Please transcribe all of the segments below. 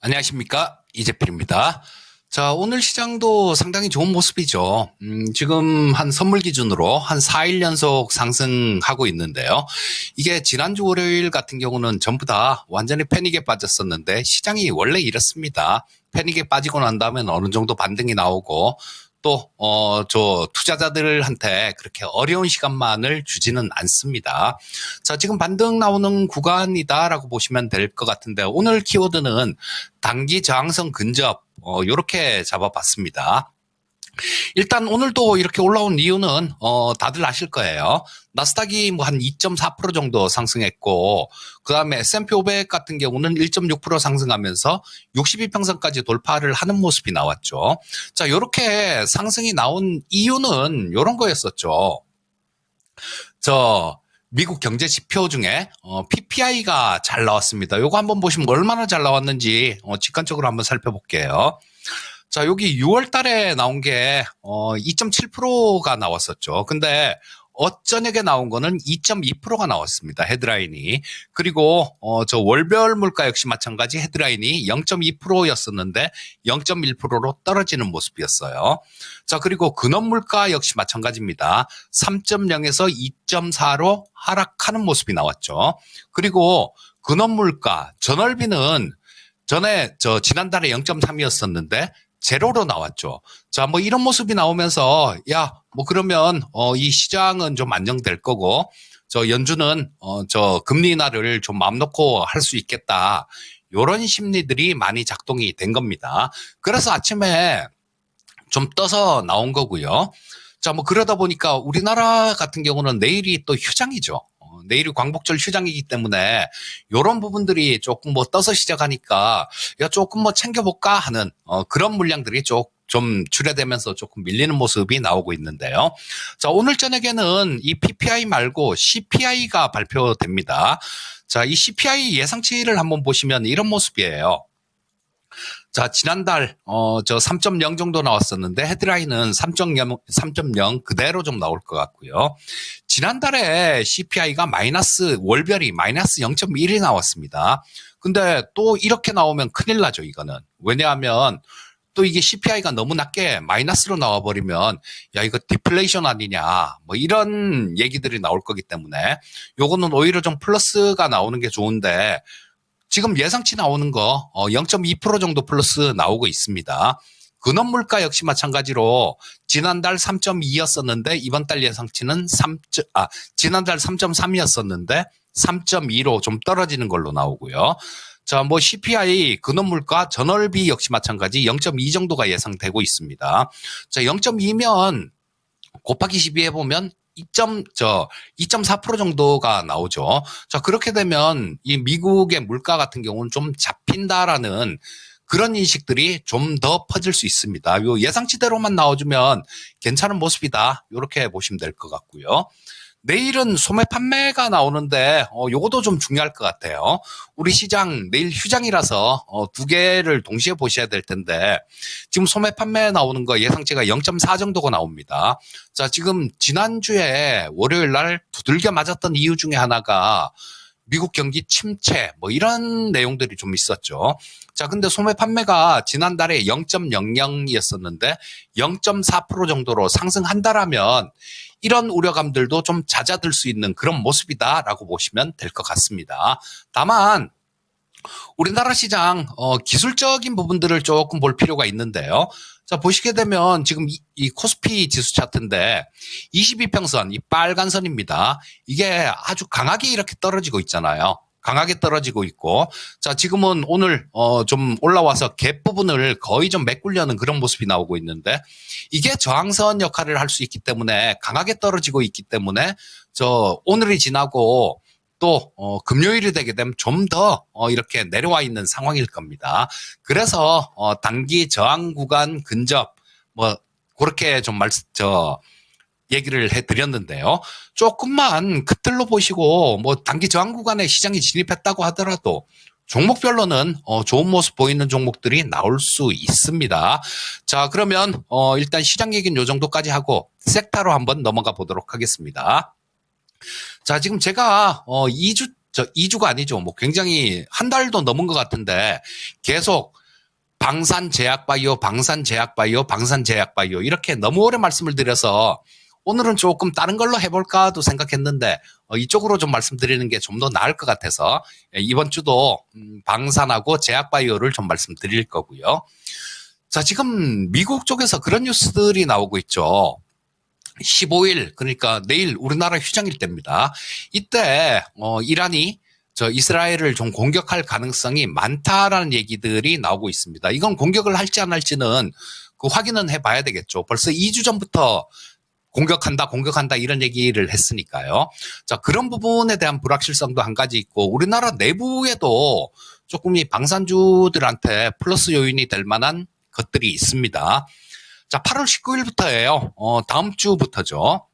안녕하십니까, 이재필입니다. 자, 오늘 시장도 상당히 좋은 모습이죠. 지금 한 선물 기준으로 한 4일 연속 상승하고 있는데요. 이게 지난주 월요일 같은 경우는 전부 다 완전히 패닉에 빠졌었는데 시장이 원래 이렇습니다. 패닉에 빠지고 난 다음엔 어느 정도 반등이 나오고 또, 투자자들한테 그렇게 어려운 시간만을 주지는 않습니다. 자, 지금 반등 나오는 구간이다라고 보시면 될 것 같은데, 오늘 키워드는 단기 저항선 근접, 요렇게 잡아봤습니다. 일단 오늘도 이렇게 올라온 이유는 다들 아실 거예요. 나스닥이 뭐 한 2.4% 정도 상승했고 그다음에 S&P 500 같은 경우는 1.6% 상승하면서 62평선까지 돌파를 하는 모습이 나왔죠. 자, 이렇게 상승이 나온 이유는 이런 거였었죠. 미국 경제 지표 중에 PPI가 잘 나왔습니다. 요거 한번 보시면 얼마나 잘 나왔는지 직관적으로 한번 살펴볼게요. 자, 여기 6월 달에 나온 게 2.7%가 나왔었죠. 근데 어저녁에 나온 거는 2.2%가 나왔습니다. 헤드라인이. 그리고 저 월별 물가 역시 마찬가지 헤드라인이 0.2%였었는데 0.1%로 떨어지는 모습이었어요. 자, 그리고 근원 물가 역시 마찬가지입니다. 3.0에서 2.4로 하락하는 모습이 나왔죠. 그리고 근원 물가 전월비는 전에 지난달에 0.3이었었는데 제로로 나왔죠. 자, 뭐 이런 모습이 나오면서 그러면 이 시장은 좀 안정될 거고 연준은 금리 인하를 좀 마음 놓고 할 수 있겠다. 요런 심리들이 많이 작동이 된 겁니다. 그래서 아침에 좀 떠서 나온 거고요. 자, 뭐 그러다 보니까 우리나라 같은 경우는 내일이 또 휴장이죠. 내일이 광복절 휴장이기 때문에 이런 부분들이 조금 뭐 떠서 시작하니까 조금 뭐 챙겨볼까 하는 그런 물량들이 좀 출회되면서 조금 밀리는 모습이 나오고 있는데요. 자, 오늘 저녁에는 이 PPI 말고 CPI가 발표됩니다. 자, 이 CPI 예상치를 한번 보시면 이런 모습이에요. 자, 지난달, 3.0 정도 나왔었는데, 헤드라인은 3.0 그대로 좀 나올 것 같고요. 지난달에 CPI가 월별이 마이너스 0.1이 나왔습니다. 근데 또 이렇게 나오면 큰일 나죠, 이거는. 왜냐하면, 또 이게 CPI가 너무 낮게 마이너스로 나와버리면, 이거 디플레이션 아니냐, 뭐 이런 얘기들이 나올 거기 때문에, 요거는 오히려 좀 플러스가 나오는 게 좋은데, 지금 예상치 나오는 거 0.2% 정도 플러스 나오고 있습니다. 근원 물가 역시 마찬가지로 지난달 3.2였었는데 이번 달 예상치는 지난달 3.3이었었는데 3.2로 좀 떨어지는 걸로 나오고요. 자, 뭐 CPI 근원 물가 전월비 역시 마찬가지 0.2 정도가 예상되고 있습니다. 자, 0.2면 곱하기 12 해보면 2.4% 정도가 나오죠. 자, 그렇게 되면 이 미국의 물가 같은 경우는 좀 잡힌다라는 그런 인식들이 좀 더 퍼질 수 있습니다. 요 예상치대로만 나와주면 괜찮은 모습이다. 이렇게 보시면 될 것 같고요. 내일은 소매 판매가 나오는데 요것도 좀 중요할 것 같아요. 우리 시장 내일 휴장이라서 두 개를 동시에 보셔야 될 텐데 지금 소매 판매 나오는 거 예상치가 0.4 정도가 나옵니다. 자, 지금 지난주에 월요일 날 두들겨 맞았던 이유 중에 하나가 미국 경기 침체 뭐 이런 내용들이 좀 있었죠. 자, 근데 소매 판매가 지난달에 0.00이었었는데 0.4% 정도로 상승한다라면 이런 우려감들도 좀 잦아들 수 있는 그런 모습이다라고 보시면 될 것 같습니다. 다만 우리나라 시장 기술적인 부분들을 조금 볼 필요가 있는데요. 자, 보시게 되면 지금 이 코스피 지수 차트인데 22평선 이 빨간 선입니다. 이게 아주 강하게 이렇게 떨어지고 있잖아요. 강하게 떨어지고 있고, 자, 지금은 오늘 좀 올라와서 갭 부분을 거의 좀 메꾸려는 그런 모습이 나오고 있는데 이게 저항선 역할을 할 수 있기 때문에 강하게 떨어지고 있기 때문에 오늘이 지나고 또 금요일이 되게 되면 좀 더 이렇게 내려와 있는 상황일 겁니다. 그래서 단기 저항 구간 근접 뭐 그렇게 좀 얘기를 해드렸는데요. 조금만 그 틀로 보시고 뭐 단기 저항 구간에 시장이 진입했다고 하더라도 종목별로는 좋은 모습 보이는 종목들이 나올 수 있습니다. 자, 그러면 일단 시장 얘기는 요 정도까지 하고 섹터로 한번 넘어가 보도록 하겠습니다. 자, 지금 제가 2주 저 2주가 아니죠. 뭐 굉장히 한 달도 넘은 것 같은데 계속 방산제약바이오, 방산제약바이오, 방산제약바이오 이렇게 너무 오래 말씀을 드려서 오늘은 조금 다른 걸로 해볼까도 생각했는데 이쪽으로 좀 말씀드리는 게 좀 더 나을 것 같아서 이번 주도 방산하고 제약바이오를 좀 말씀드릴 거고요. 자, 지금 미국 쪽에서 그런 뉴스들이 나오고 있죠. 15일, 그러니까 내일 우리나라 휴장일 때입니다. 이때 이란이 이스라엘을 좀 공격할 가능성이 많다라는 얘기들이 나오고 있습니다. 이건 공격을 할지 안 할지는 그 확인은 해봐야 되겠죠. 벌써 2주 전부터 공격한다 이런 얘기를 했으니까요. 자, 그런 부분에 대한 불확실성도 한 가지 있고 우리나라 내부에도 조금 이 방산주들한테 플러스 요인이 될 만한 것들이 있습니다. 자, 8월 19일부터예요. 다음 주부터죠.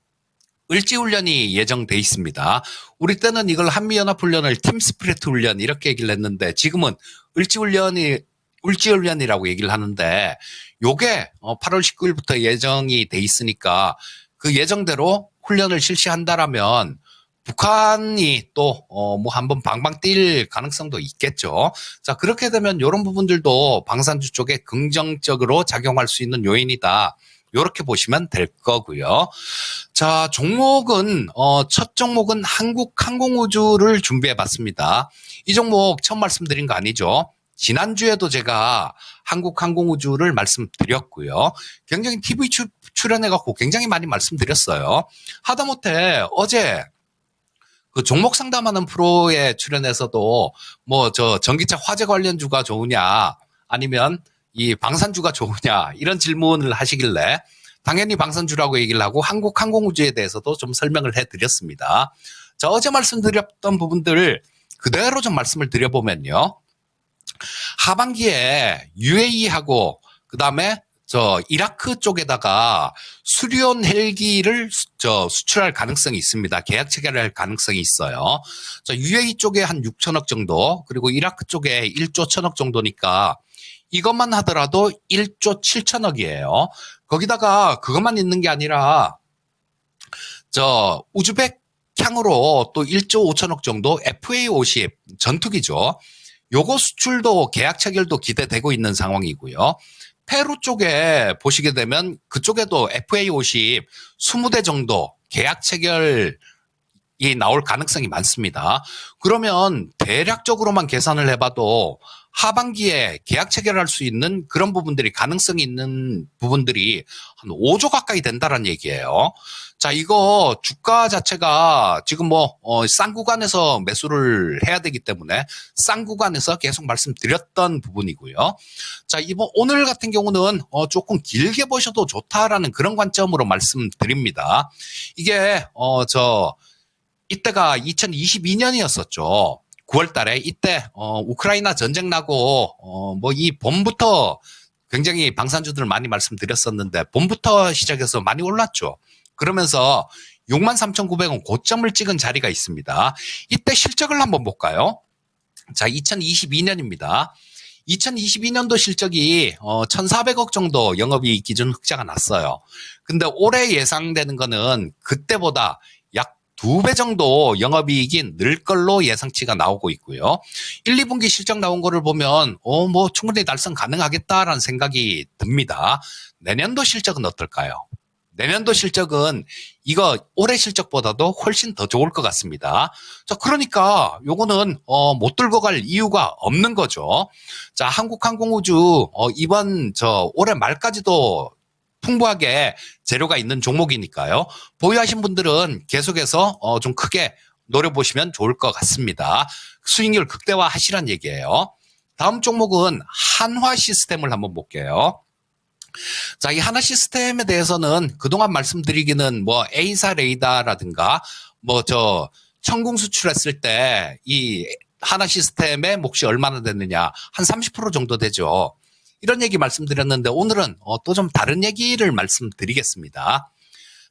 을지훈련이 예정돼 있습니다. 우리 때는 이걸 한미연합훈련을 팀스피릿 훈련 이렇게 얘기를 했는데 지금은 을지훈련이라고 얘기를 하는데 요게 8월 19일부터 예정이 돼 있으니까 그 예정대로 훈련을 실시한다라면 북한이 또 뭐 한번 방방 뛸 가능성도 있겠죠. 자, 그렇게 되면 이런 부분들도 방산주 쪽에 긍정적으로 작용할 수 있는 요인이다. 이렇게 보시면 될 거고요. 자, 종목은 첫 종목은 한국항공우주를 준비해봤습니다. 이 종목 처음 말씀드린 거 아니죠? 지난주에도 제가 한국항공우주를 말씀드렸고요. 굉장히 TV 출연해갖고 굉장히 많이 말씀드렸어요. 하다못해 어제 그 종목 상담하는 프로에 출연해서도 뭐 전기차 화재 관련주가 좋으냐 아니면 이 방산주가 좋으냐 이런 질문을 하시길래 당연히 방산주라고 얘기를 하고 한국항공우주에 대해서도 좀 설명을 해드렸습니다. 자, 어제 말씀드렸던 부분들 그대로 좀 말씀을 드려보면요. 하반기에 UAE하고 그다음에 이라크 쪽에다가 수리온 헬기를 수출할 가능성이 있습니다. 계약 체결할 가능성이 있어요. UAE 쪽에 한 6천억 정도, 그리고 이라크 쪽에 1조 1천억 정도니까 이것만 하더라도 1조 7천억이에요. 거기다가 그것만 있는 게 아니라 우즈벡향으로 또 1조 5천억 정도 FA-50 전투기죠. 요거 수출도 계약 체결도 기대되고 있는 상황이고요. 페루 쪽에 보시게 되면 그쪽에도 FA-50 20대 정도 계약 체결이 나올 가능성이 많습니다. 그러면 대략적으로만 계산을 해봐도 하반기에 계약 체결할 수 있는 그런 부분들이 가능성이 있는 부분들이 한 5조 가까이 된다는 얘기예요. 자, 이거 주가 자체가 지금 싼 구간에서 매수를 해야 되기 때문에 싼 구간에서 계속 말씀드렸던 부분이고요. 자, 오늘 같은 경우는 조금 길게 보셔도 좋다라는 그런 관점으로 말씀드립니다. 이게 이때가 2022년이었었죠. 9월 달에 이때 우크라이나 전쟁 나고 이 봄부터 굉장히 방산주들 많이 말씀드렸었는데 봄부터 시작해서 많이 올랐죠. 그러면서 63,900원 고점을 찍은 자리가 있습니다. 이때 실적을 한번 볼까요? 자, 2022년입니다. 2022년도 실적이 1,400억 정도 영업이익 기준 흑자가 났어요. 근데 올해 예상되는 거는 그때보다 약 2배 정도 영업이익이 늘 걸로 예상치가 나오고 있고요. 1, 2분기 실적 나온 거를 보면 충분히 달성 가능하겠다라는 생각이 듭니다. 내년도 실적은 어떨까요? 내년도 실적은 이거 올해 실적보다도 훨씬 더 좋을 것 같습니다. 자, 그러니까 요거는 못 들고 갈 이유가 없는 거죠. 자, 한국항공우주 이번 올해 말까지도 풍부하게 재료가 있는 종목이니까요. 보유하신 분들은 계속해서 좀 크게 노려보시면 좋을 것 같습니다. 수익률 극대화 하시란 얘기예요. 다음 종목은 한화 시스템을 한번 볼게요. 자, 이 한화 시스템에 대해서는 그동안 말씀드리기는 A사 레이더라든가 천궁 수출했을 때 이 한화 시스템의 몫이 얼마나 됐느냐 한 30% 정도 되죠. 이런 얘기 말씀드렸는데 오늘은 또 좀 다른 얘기를 말씀드리겠습니다.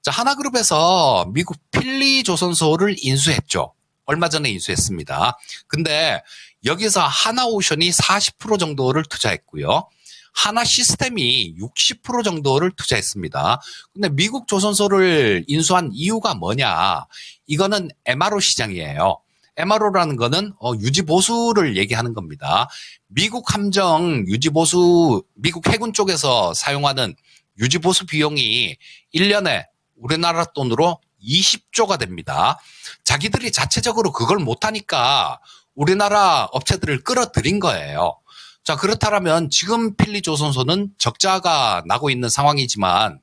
자, 하나그룹에서 미국 필리조선소를 인수했죠. 얼마 전에 인수했습니다. 근데 여기서 하나오션이 40% 정도를 투자했고요. 하나 시스템이 60% 정도를 투자했습니다. 근데 미국 조선소를 인수한 이유가 뭐냐? 이거는 MRO 시장이에요. MRO라는 거는 유지 보수를 얘기하는 겁니다. 미국 함정 유지 보수, 미국 해군 쪽에서 사용하는 유지 보수 비용이 1년에 우리나라 돈으로 20조가 됩니다. 자기들이 자체적으로 그걸 못하니까 우리나라 업체들을 끌어들인 거예요. 자, 그렇다면 지금 필리조선소는 적자가 나고 있는 상황이지만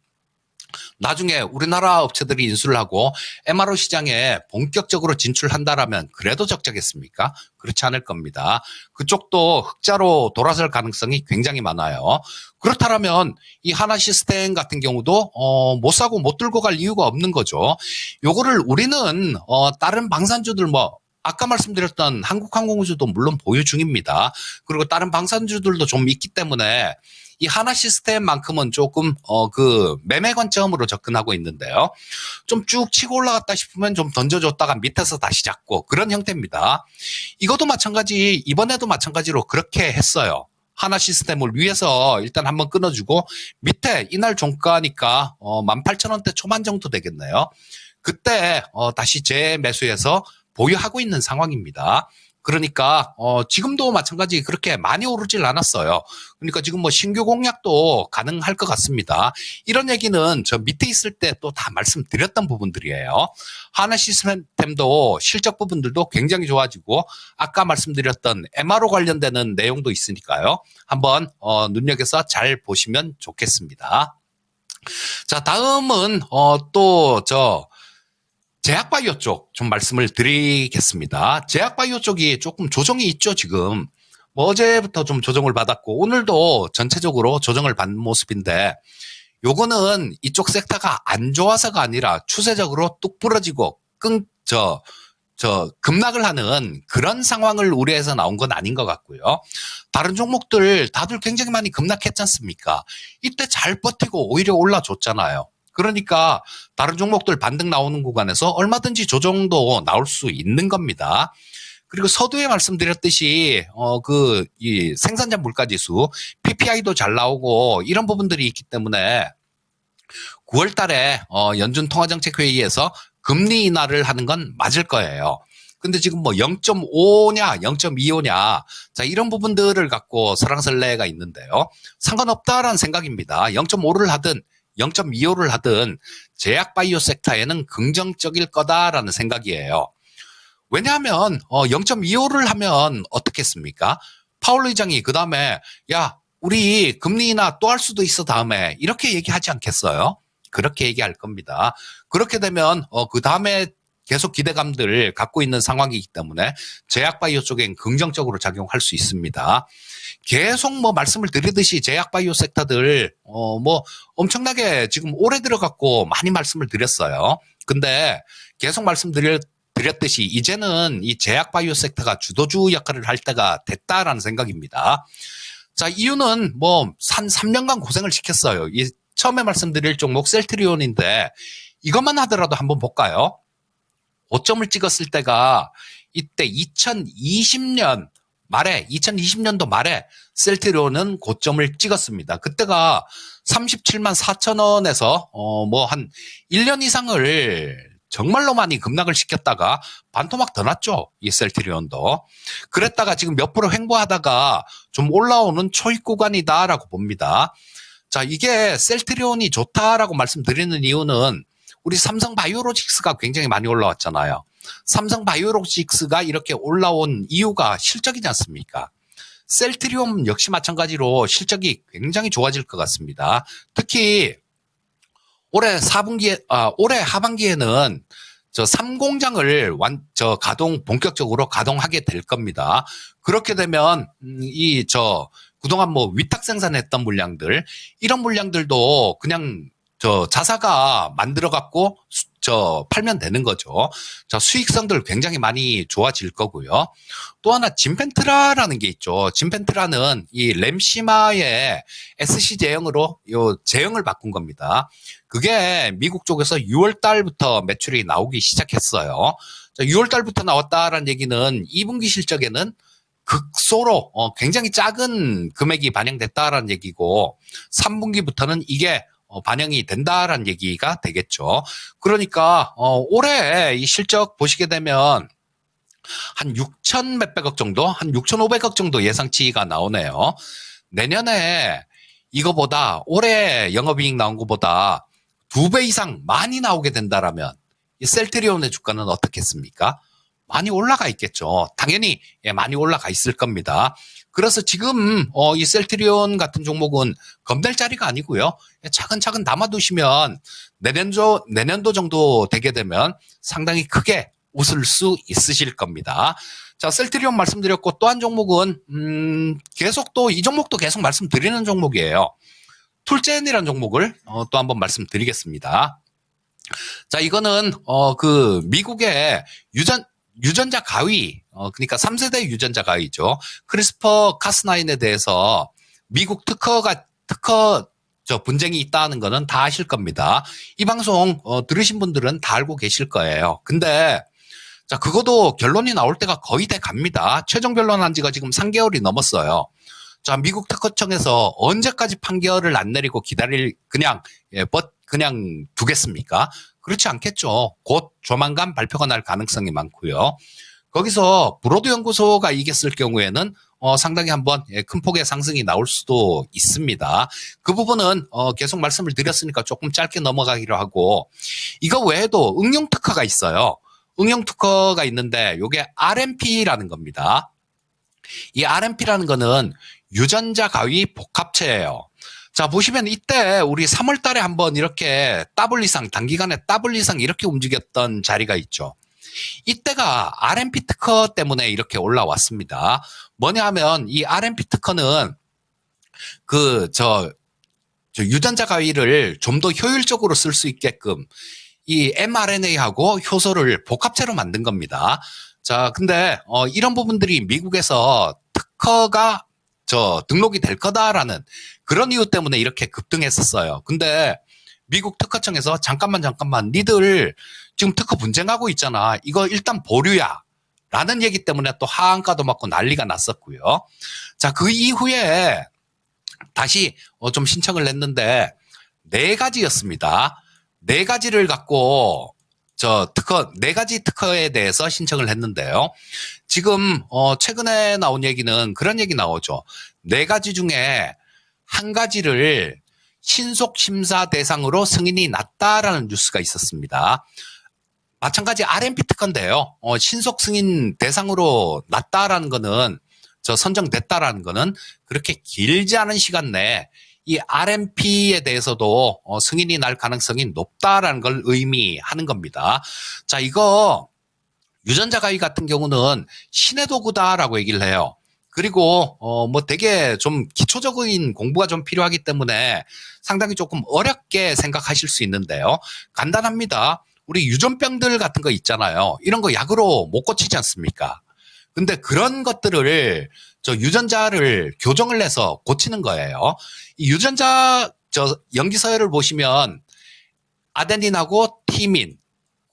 나중에 우리나라 업체들이 인수를 하고 MRO 시장에 본격적으로 진출한다라면 그래도 적자겠습니까? 그렇지 않을 겁니다. 그쪽도 흑자로 돌아설 가능성이 굉장히 많아요. 그렇다면 이 하나 시스템 같은 경우도 못 사고 못 들고 갈 이유가 없는 거죠. 요거를 우리는 다른 방산주들 아까 말씀드렸던 한국항공우주도 물론 보유 중입니다. 그리고 다른 방산주들도 좀 있기 때문에 이 하나 시스템만큼은 조금 그 매매 관점으로 접근하고 있는데요. 좀 쭉 치고 올라갔다 싶으면 좀 던져줬다가 밑에서 다시 잡고 그런 형태입니다. 이것도 마찬가지, 이번에도 마찬가지로 그렇게 했어요. 하나 시스템을 위에서 일단 한번 끊어주고 밑에 이날 종가니까 18,000원대 초반 정도 되겠네요. 그때 다시 재매수해서 보유하고 있는 상황입니다. 그러니까 지금도 마찬가지 그렇게 많이 오르질 않았어요. 그러니까 지금 신규 공략도 가능할 것 같습니다. 이런 얘기는 저 밑에 있을 때 또 다 말씀드렸던 부분들이에요. 하나 시스템도 실적 부분들도 굉장히 좋아지고 아까 말씀드렸던 MRO 관련되는 내용도 있으니까요. 한번 눈여겨서 잘 보시면 좋겠습니다. 자, 다음은 제약바이오 쪽 좀 말씀을 드리겠습니다. 제약바이오 쪽이 조금 조정이 있죠, 지금. 어제부터 좀 조정을 받았고, 오늘도 전체적으로 조정을 받는 모습인데, 요거는 이쪽 섹터가 안 좋아서가 아니라 추세적으로 뚝 부러지고, 급락을 하는 그런 상황을 우려해서 나온 건 아닌 것 같고요. 다른 종목들 다들 굉장히 많이 급락했지 않습니까? 이때 잘 버티고 오히려 올라줬잖아요. 그러니까 다른 종목들 반등 나오는 구간에서 얼마든지 조정도 나올 수 있는 겁니다. 그리고 서두에 말씀드렸듯이 이 생산자 물가지수 PPI도 잘 나오고 이런 부분들이 있기 때문에 9월 달에 연준 통화정책회의에서 금리 인하를 하는 건 맞을 거예요. 근데 지금 0.5냐 0.25냐 자 이런 부분들을 갖고 설랑설레가 있는데요. 상관없다라는 생각입니다. 0.5를 하든 0.25를 하든 제약바이오 섹터에는 긍정적일 거다라는 생각이에요. 왜냐하면 0.25를 하면 어떻겠습니까? 파월 의장이 그 다음에 야 우리 금리 인하 또 할 수도 있어 다음에 이렇게 얘기하지 않겠어요? 그렇게 얘기할 겁니다. 그렇게 되면 그 다음에 계속 기대감들을 갖고 있는 상황이기 때문에 제약바이오 쪽엔 긍정적으로 작용할 수 있습니다. 계속 말씀을 드리듯이 제약바이오 섹터들 엄청나게 지금 오래 들어갔고 많이 말씀을 드렸어요. 근데 계속 말씀드렸듯이 이제는 이 제약바이오 섹터가 주도주 역할을 할 때가 됐다라는 생각입니다. 자, 이유는 3년간 고생을 시켰어요. 처음에 말씀드릴 종목 셀트리온인데 이것만 하더라도 한번 볼까요? 고점을 찍었을 때가 이때 2020년도 말에 셀트리온은 고점을 찍었습니다. 그때가 37만 4천 원에서 한 1년 이상을 정말로 많이 급락을 시켰다가 반토막 더 났죠. 이 셀트리온도. 그랬다가 지금 몇 프로 횡보하다가 좀 올라오는 초입 구간이다라고 봅니다. 자, 이게 셀트리온이 좋다라고 말씀드리는 이유는 우리 삼성바이오로직스가 굉장히 많이 올라왔잖아요. 삼성바이오로직스가 이렇게 올라온 이유가 실적이지 않습니까? 셀트리온 역시 마찬가지로 실적이 굉장히 좋아질 것 같습니다. 특히 올해 하반기에는 저 3공장을 본격적으로 가동하게 될 겁니다. 그렇게 되면 그동안 위탁 생산했던 물량들 이런 물량들도 그냥 자사가 만들어 갖고 팔면 되는 거죠. 수익성들 굉장히 많이 좋아질 거고요. 또 하나 진펜트라라는 게 있죠. 진펜트라는 이 램시마의 SC 제형으로 제형을 바꾼 겁니다. 그게 미국 쪽에서 6월 달부터 매출이 나오기 시작했어요. 6월 달부터 나왔다라는 얘기는 2분기 실적에는 극소로 굉장히 작은 금액이 반영됐다라는 얘기고 3분기부터는 이게 반영이 된다라는 얘기가 되겠죠. 그러니까 올해 이 실적 보시게 되면 한 6천 몇백억 정도, 한 6,500억 정도 예상치가 나오네요. 내년에 이거보다 올해 영업이익 나온 것보다 2배 이상 많이 나오게 된다라면 이 셀트리온의 주가는 어떻겠습니까? 많이 올라가 있겠죠. 당연히 많이 올라가 있을 겁니다. 그래서 지금 이 셀트리온 같은 종목은 겁낼 자리가 아니고요. 차근차근 담아두시면 내년도 정도 되게 되면 상당히 크게 웃을 수 있으실 겁니다. 자, 셀트리온 말씀드렸고 또 한 종목은 계속 또 이 종목도 계속 말씀드리는 종목이에요. 툴젠이라는 종목을 또 한번 말씀드리겠습니다. 자, 이거는 그 미국의 유전자 가위, 그러니까 3세대 유전자 가위죠. 크리스퍼 카스9에 대해서 미국 특허 분쟁이 있다는 거는 다 아실 겁니다. 이 방송 들으신 분들은 다 알고 계실 거예요. 근데 자, 그것도 결론이 나올 때가 거의 돼 갑니다. 최종 변론한 지가 지금 3개월이 넘었어요. 자, 미국 특허청에서 언제까지 판결을 안 내리고 그냥 두겠습니까? 그렇지 않겠죠. 곧 조만간 발표가 날 가능성이 많고요. 거기서 브로드 연구소가 이겼을 경우에는 상당히 한번 큰 폭의 상승이 나올 수도 있습니다. 그 부분은 계속 말씀을 드렸으니까 조금 짧게 넘어가기로 하고, 이거 외에도 응용 특허가 있어요. 응용 특허가 있는데 이게 RMP라는 겁니다. 이 RMP라는 거는 유전자 가위 복합체예요. 자, 보시면 이때 우리 3월 달에 한번 이렇게 더블 이상, 단기간에 더블 이상 이렇게 움직였던 자리가 있죠. 이때가 RMP 특허 때문에 이렇게 올라왔습니다. 뭐냐 하면 이 RMP 특허는 유전자 가위를 좀 더 효율적으로 쓸 수 있게끔 이 mRNA하고 효소를 복합체로 만든 겁니다. 자, 근데 이런 부분들이 미국에서 특허가 등록이 될 거다라는 그런 이유 때문에 이렇게 급등했었어요. 근데 미국 특허청에서 잠깐만 니들 지금 특허 분쟁하고 있잖아. 이거 일단 보류야. 라는 얘기 때문에 또 하한가도 맞고 난리가 났었고요. 자, 그 이후에 다시 좀 신청을 했는데 4가지였습니다. 4가지를 갖고 네 가지 특허에 대해서 신청을 했는데요. 지금 최근에 나온 얘기는 그런 얘기 나오죠. 4가지 중에 1가지를 신속 심사 대상으로 승인이 났다라는 뉴스가 있었습니다. 마찬가지 RMP 특허인데요. 신속 승인 대상으로 났다라는 거는 선정됐다라는 거는 그렇게 길지 않은 시간 내에 이 RMP에 대해서도 승인이 날 가능성이 높다라는 걸 의미하는 겁니다. 자, 이거 유전자 가위 같은 경우는 신의 도구다라고 얘기를 해요. 그리고 되게 좀 기초적인 공부가 좀 필요하기 때문에 상당히 조금 어렵게 생각하실 수 있는데요. 간단합니다. 우리 유전병들 같은 거 있잖아요. 이런 거 약으로 못 고치지 않습니까? 근데 그런 것들을 유전자를 교정을 해서 고치는 거예요. 이 유전자 염기 서열을 보시면 아데닌하고 티민,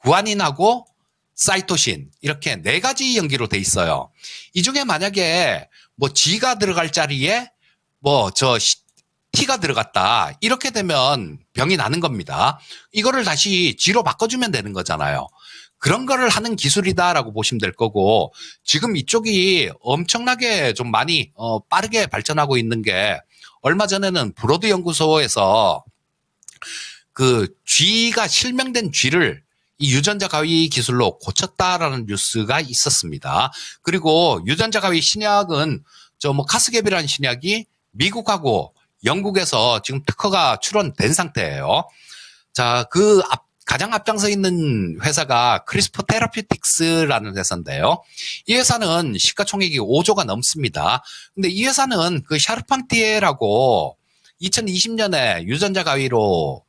구아닌하고 사이토신 이렇게 4가지 염기로 돼 있어요. 이 중에 만약에 G가 들어갈 자리에 T가 들어갔다 이렇게 되면 병이 나는 겁니다. 이거를 다시 G로 바꿔주면 되는 거잖아요. 그런 거를 하는 기술이다라고 보시면 될 거고, 지금 이쪽이 엄청나게 좀 많이 빠르게 발전하고 있는 게, 얼마 전에는 브로드 연구소에서 그 G가 실명된 G를 이 유전자 가위 기술로 고쳤다라는 뉴스가 있었습니다. 그리고 유전자 가위 신약은 카스갭이라는 신약이 미국하고 영국에서 지금 특허가 출원된 상태예요. 자, 가장 앞장서 있는 회사가 크리스퍼 테라퓨틱스라는 회사인데요. 이 회사는 시가총액이 5조가 넘습니다. 근데 이 회사는 그 샤르판티에라고 2020년에 유전자 가위로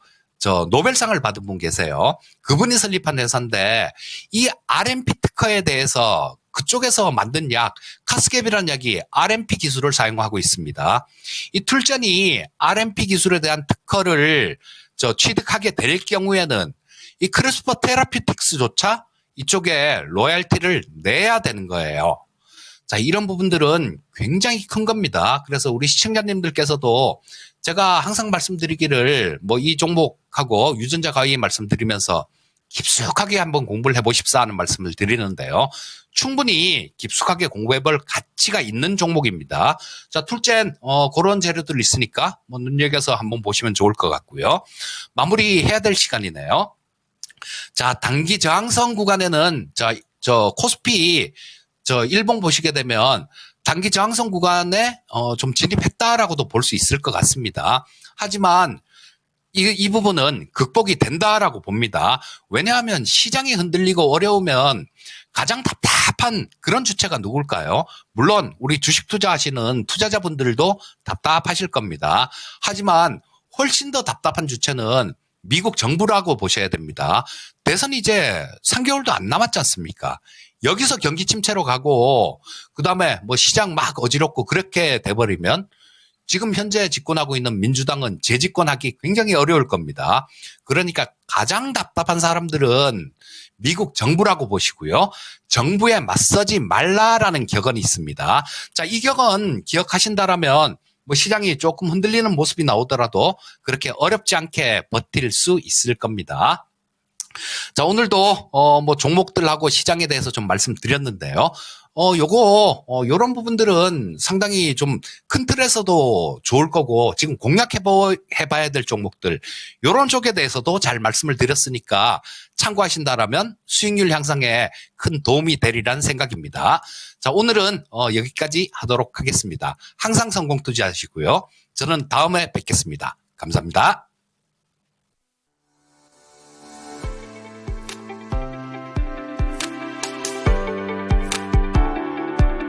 노벨상을 받은 분 계세요. 그분이 설립한 회사인데 이 RMP 특허에 대해서 그쪽에서 만든 약, 카스갭이라는 약이 RMP 기술을 사용하고 있습니다. 이 툴젠이 RMP 기술에 대한 특허를 취득하게 될 경우에는 이 크리스퍼 테라퓨틱스조차 이쪽에 로얄티를 내야 되는 거예요. 자, 이런 부분들은 굉장히 큰 겁니다. 그래서 우리 시청자님들께서도 제가 항상 말씀드리기를 이 종목하고 유전자 가위 말씀드리면서 깊숙하게 한번 공부를 해보십사 하는 말씀을 드리는데요. 충분히 깊숙하게 공부해볼 가치가 있는 종목입니다. 자, 둘째, 그런 재료들 있으니까 뭐 눈여겨서 한번 보시면 좋을 것 같고요. 마무리해야 될 시간이네요. 자, 단기 저항선 구간에는 저 코스피 일봉 보시게 되면 단기 저항선 구간에 좀 진입했다라고도 볼 수 있을 것 같습니다. 하지만 이 부분은 극복이 된다라고 봅니다. 왜냐하면 시장이 흔들리고 어려우면 가장 답답한 그런 주체가 누굴까요? 물론 우리 주식 투자하시는 투자자분들도 답답하실 겁니다. 하지만 훨씬 더 답답한 주체는 미국 정부라고 보셔야 됩니다. 대선이 이제 3개월도 안 남았지 않습니까? 여기서 경기 침체로 가고 그다음에 뭐 시장 막 어지럽고 그렇게 돼버리면 지금 현재 집권하고 있는 민주당은 재집권하기 굉장히 어려울 겁니다. 그러니까 가장 답답한 사람들은 미국 정부라고 보시고요. 정부에 맞서지 말라라는 격언이 있습니다. 자, 이 격언 기억하신다라면 뭐 시장이 조금 흔들리는 모습이 나오더라도 그렇게 어렵지 않게 버틸 수 있을 겁니다. 자, 오늘도 뭐 종목들하고 시장에 대해서 좀 말씀드렸는데요. 요런 부분들은 상당히 좀 큰 틀에서도 좋을 거고 지금 공략해봐야 될 종목들 요런 쪽에 대해서도 잘 말씀을 드렸으니까 참고하신다라면 수익률 향상에 큰 도움이 되리란 생각입니다. 자, 오늘은 여기까지 하도록 하겠습니다. 항상 성공 투자하시고요. 저는 다음에 뵙겠습니다. 감사합니다.